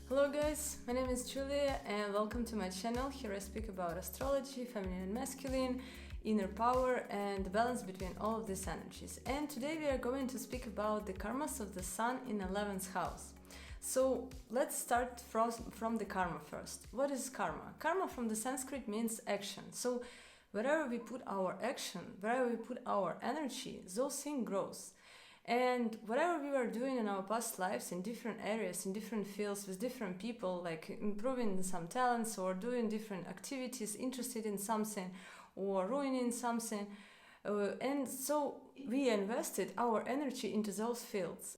Hello guys, my name is Julia and welcome to my channel. Here I speak about astrology, feminine and masculine, inner power and the balance between all of these energies. And today we are going to speak about the karmas of the sun in 11th house. So let's start from the karma first. What is karma? Karma from the Sanskrit means action. So wherever we put our action, wherever we put our energy, those things grows. And whatever we were doing in our past lives in different areas, in different fields, with different people, like improving some talents or doing different activities, interested in something or ruining something. And so we invested our energy into those fields.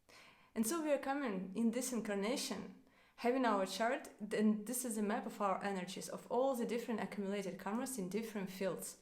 And so we are coming in this incarnation, having our chart, and this is a map of our energies, of all the different accumulated karmas in different fields.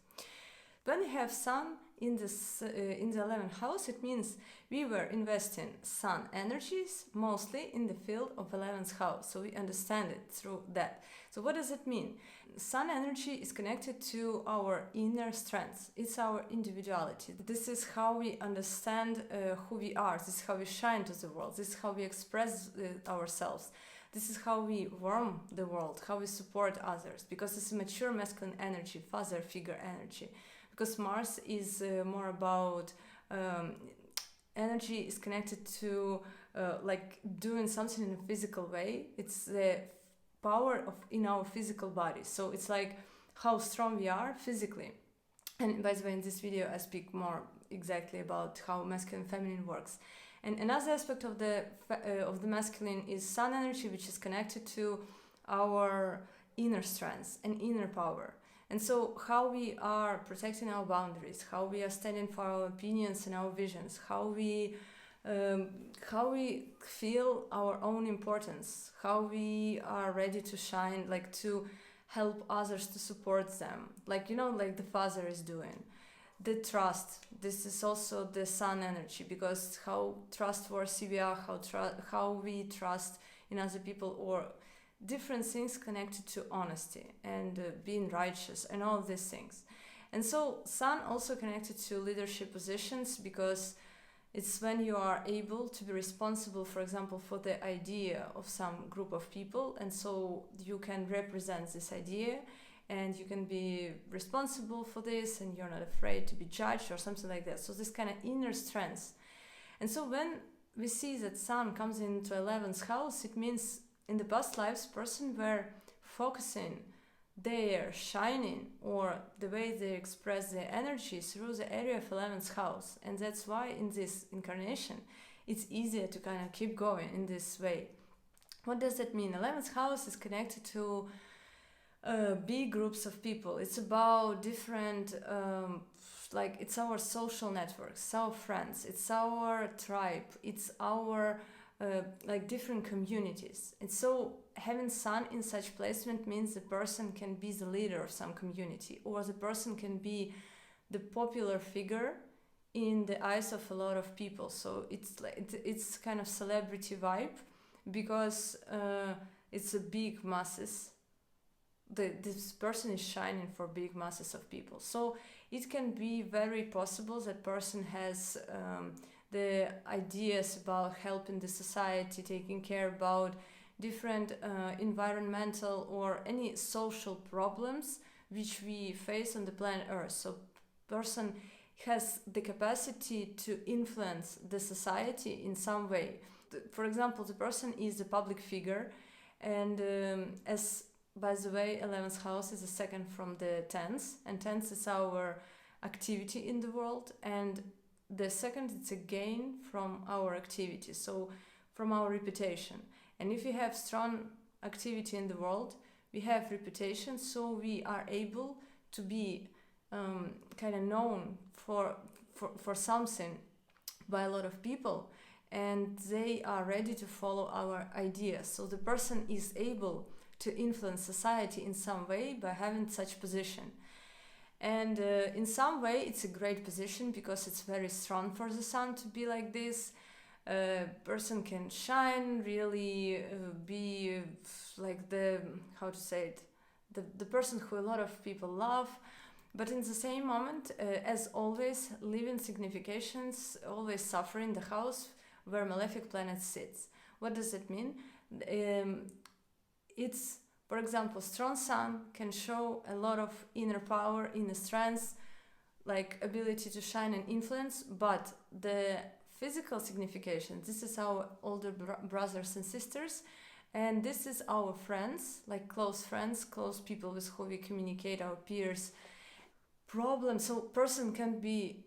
When we have sun in the 11th house, it means we were investing sun energies mostly in the field of 11th house. So we understand it through that. So what does it mean? Sun energy is connected to our inner strengths. It's our individuality. This is how we understand who we are. This is how we shine to the world. This is how we express ourselves. This is how we warm the world, how we support others. Because it's a mature masculine energy, father figure energy. Because Mars is more about energy is connected to like doing something in a physical way. It's the power of in our physical body. So it's like how strong we are physically. And by the way, in this video, I speak more exactly about how masculine and feminine works. And another aspect of the masculine is sun energy, which is connected to our inner strengths and inner power. And so how we are protecting our boundaries, how we are standing for our opinions and our visions, how we feel our own importance, how we are ready to shine, like to help others, to support them, like, you know, like the father is doing. The trust, this is also the sun energy, because how trustworthy we are, how we trust in other people, or different things connected to honesty and being righteous and all these things. And so sun also connected to leadership positions, because it's when you are able to be responsible, for example, for the idea of some group of people, and so you can represent this idea and you can be responsible for this and you're not afraid to be judged or something like that. So this kind of inner strength. And so when we see that sun comes into 11th house, it means in the past lives, person were focusing their shining or the way they express their energy through the area of 11th house. And that's why in this incarnation, it's easier to kind of keep going in this way. What does that mean? 11th house is connected to big groups of people. It's about different, like it's our social networks, it's our friends, it's our tribe, it's our like different communities. And so having sun in such placement means the person can be the leader of some community, or the person can be the popular figure in the eyes of a lot of people. So it's like it's kind of celebrity vibe, because it's a big masses. This person is shining for big masses of people. So it can be very possible that person has the ideas about helping the society, taking care about different environmental or any social problems which we face on the planet Earth. So person has the capacity to influence the society in some way. For example, the person is a public figure, and as by the way, 11th house is the second from the 10th, and 10th is our activity in the world, and the second it's a gain from our activity, so from our reputation. And if we have strong activity in the world, we have reputation, so we are able to be kind of known for something by a lot of people, and they are ready to follow our ideas. So the person is able to influence society in some way by having such position. And in some way it's a great position, because it's very strong for the sun to be like this. Person can shine, really be like the, how to say it, the person who a lot of people love. But in the same moment, as always, living significations always suffer in the house where malefic planet sits. What does it mean? it's, for example, strong sun can show a lot of inner power, inner strength, like ability to shine and influence, but the physical signification, this is our older brothers and sisters, and this is our friends, like close friends, close people with who we communicate, our peers. Problem, so person can be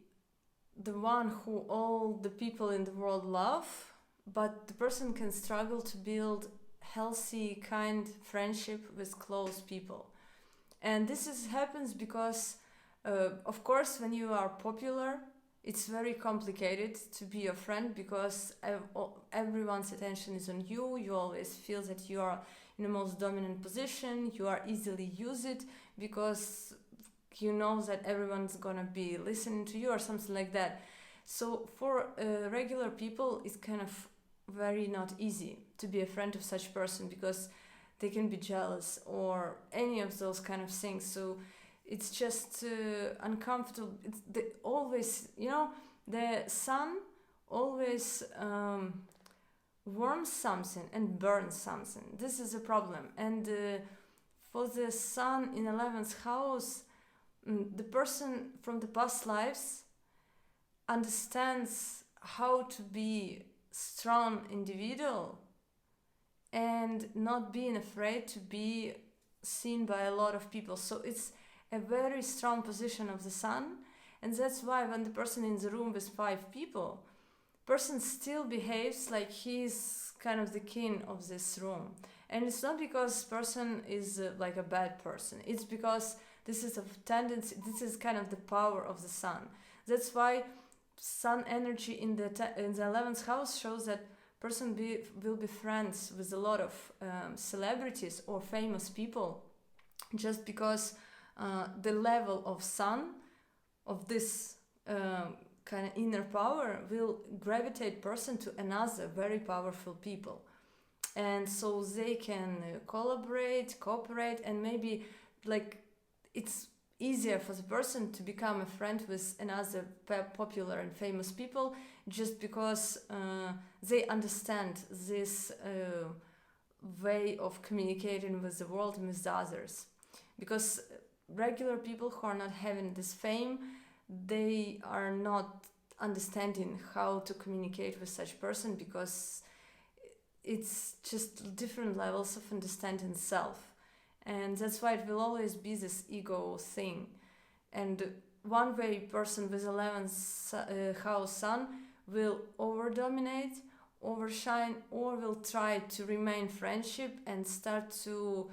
the one who all the people in the world love, but the person can struggle to build healthy, kind friendship with close people. And this happens because, of course, when you are popular, it's very complicated to be a friend because everyone's attention is on you. You always feel that you are in the most dominant position. You are easily used because you know that everyone's gonna be listening to you or something like that. So for regular people, it's kind of very not easy to be a friend of such person because they can be jealous or any of those kind of things. So it's just uncomfortable. It's always, the sun always warms something and burns something. This is a problem. And for the sun in 11th house, the person from the past lives understands how to be strong individual and not being afraid to be seen by a lot of people. So it's a very strong position of the sun, and that's why when the person in the room with 5 people, person still behaves like he's kind of the king of this room. And it's not because person is like a bad person, it's because this is a tendency, this is kind of the power of the sun. That's why sun energy in the 11th house shows that person will be friends with a lot of celebrities or famous people, just because the level of sun, of this kind of inner power, will gravitate person to another very powerful people. And so they can collaborate, cooperate, and maybe like it's easier for the person to become a friend with another popular and famous people just because they understand this way of communicating with the world and with the others. Because regular people who are not having this fame, they are not understanding how to communicate with such person because it's just different levels of understanding self. And that's why it will always be this ego thing. And one way person with 11th house sun will over-dominate, overshine, or will try to remain friendship and start to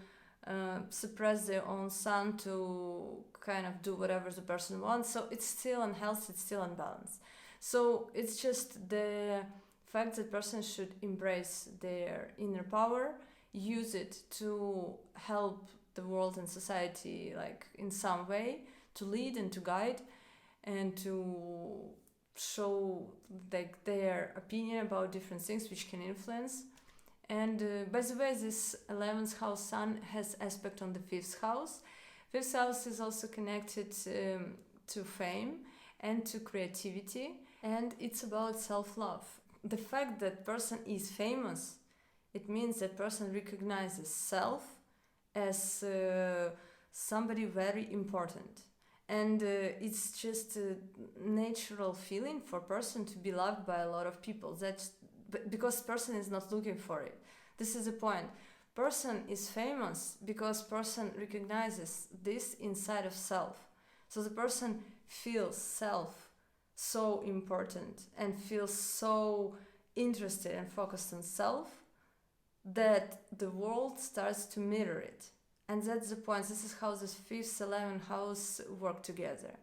suppress their own sun to kind of do whatever the person wants. So it's still unhealthy, it's still unbalanced. So it's just the fact that person should embrace their inner power, use it to help the world and society, like in some way, to lead and to guide and to show like their opinion about different things which can influence. And by the way, this 11th house sun has aspect on the 5th house. 5th house is also connected to fame and to creativity, and it's about self-love. The fact that person is famous, it means that person recognizes self as somebody very important. And it's just a natural feeling for person to be loved by a lot of people. That's because person is not looking for it. This is the point. Person is famous because person recognizes this inside of self. So the person feels self so important and feels so interested and focused on self that the world starts to mirror it. And that's the point. This is how the 5th, 11th house work together.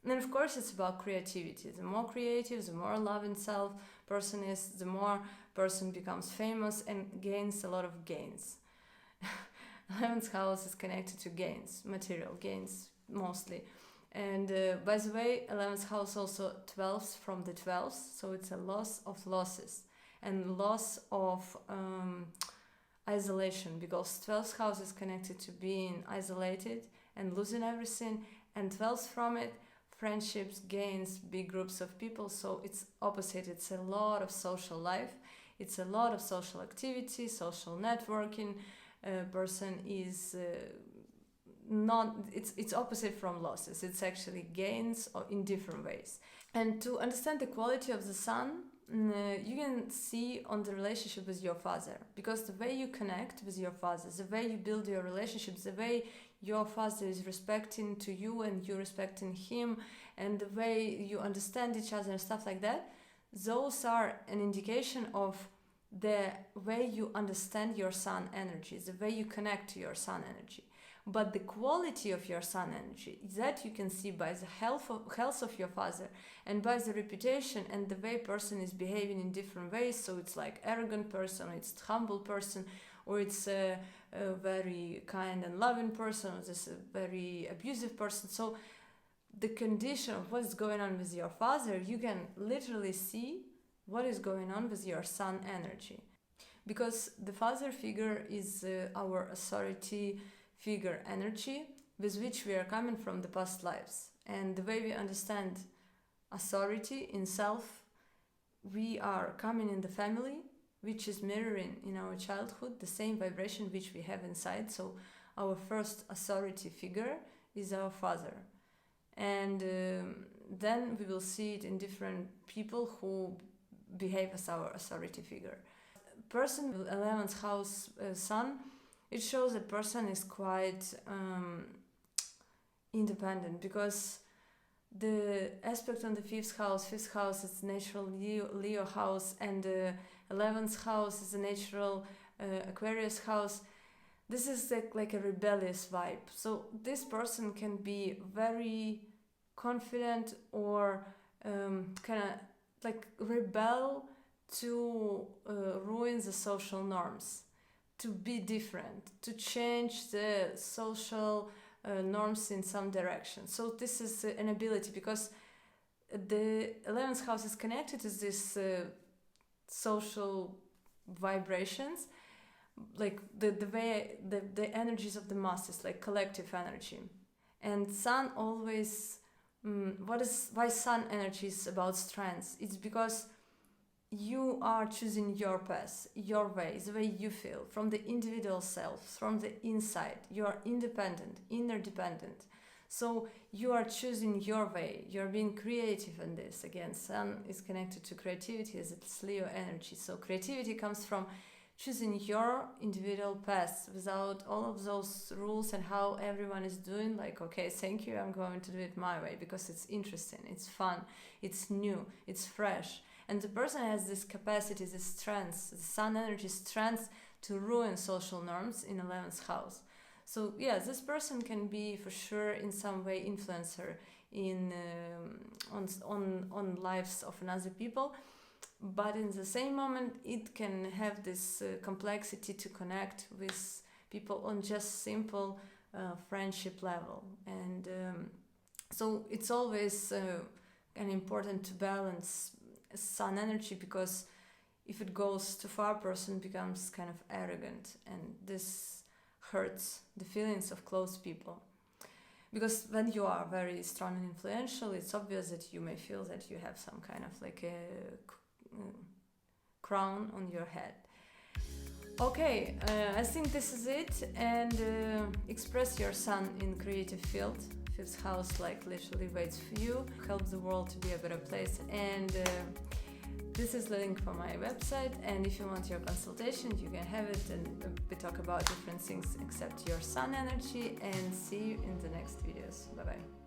And of course it's about creativity. The more creative, the more love in self person is, the more person becomes famous and gains a lot of gains. 11th house is connected to gains, material gains mostly. And by the way, 11th house also 12th from the 12th, so it's a loss of losses and loss of isolation, because 12th house is connected to being isolated and losing everything, and 12th from it, friendships, gains, big groups of people. So it's opposite. It's a lot of social life, it's a lot of social activity, social networking, person is not, it's opposite from losses. It's actually gains in different ways. And to understand the quality of the sun, you can see on the relationship with your father, because the way you connect with your father, the way you build your relationships, the way your father is respecting to you and you respecting him, and the way you understand each other and stuff like that, those are an indication of the way you understand your sun energy, the way you connect to your sun energy. But the quality of your sun energy, that you can see by the health of your father and by the reputation and the way person is behaving in different ways. So it's like arrogant person, or it's humble person, or it's a very kind and loving person, or just a very abusive person. So the condition of what's going on with your father, you can literally see what is going on with your sun energy. Because the father figure is our authority figure energy with which we are coming from the past lives. And the way we understand authority in self, we are coming in the family, which is mirroring in our childhood the same vibration which we have inside. So our first authority figure is our father. And then we will see it in different people who behave as our authority figure. Person with 11th house sun, it shows a person is quite independent, because the aspect on the 5th house is natural Leo house, and the 11th house is a natural Aquarius house. This is like a rebellious vibe. So this person can be very confident, or kind of like rebel to ruin the social norms, to be different, to change the social norms in some direction. So this is an ability, because the 11th house is connected to this social vibrations, like the way the energies of the masses, like collective energy. And sun always, why sun energy is about strength? It's because you are choosing your path, your way, the way you feel, from the individual self, from the inside. You are independent, interdependent. So you are choosing your way. You're being creative in this. Again, sun is connected to creativity as it's Leo energy. So creativity comes from choosing your individual path without all of those rules and how everyone is doing. Like, okay, thank you, I'm going to do it my way, because it's interesting, it's fun, it's new, it's fresh. And the person has this capacity, this strength, the sun energy strength to ruin social norms in 11th house. So yeah, this person can be for sure in some way influencer in on lives of another people, but in the same moment it can have this complexity to connect with people on just simple friendship level. And so it's always important to balance sun energy, because if it goes too far, person becomes kind of arrogant, and this hurts the feelings of close people. Because when you are very strong and influential, it's obvious that you may feel that you have some kind of like a crown on your head. Okay, I think this is it. And express your sun in creative field. 5th house like literally waits for you, help the world to be a better place. And this is the link for my website, and if you want your consultation you can have it, and we talk about different things except your sun energy. And see you in the next videos. Bye bye.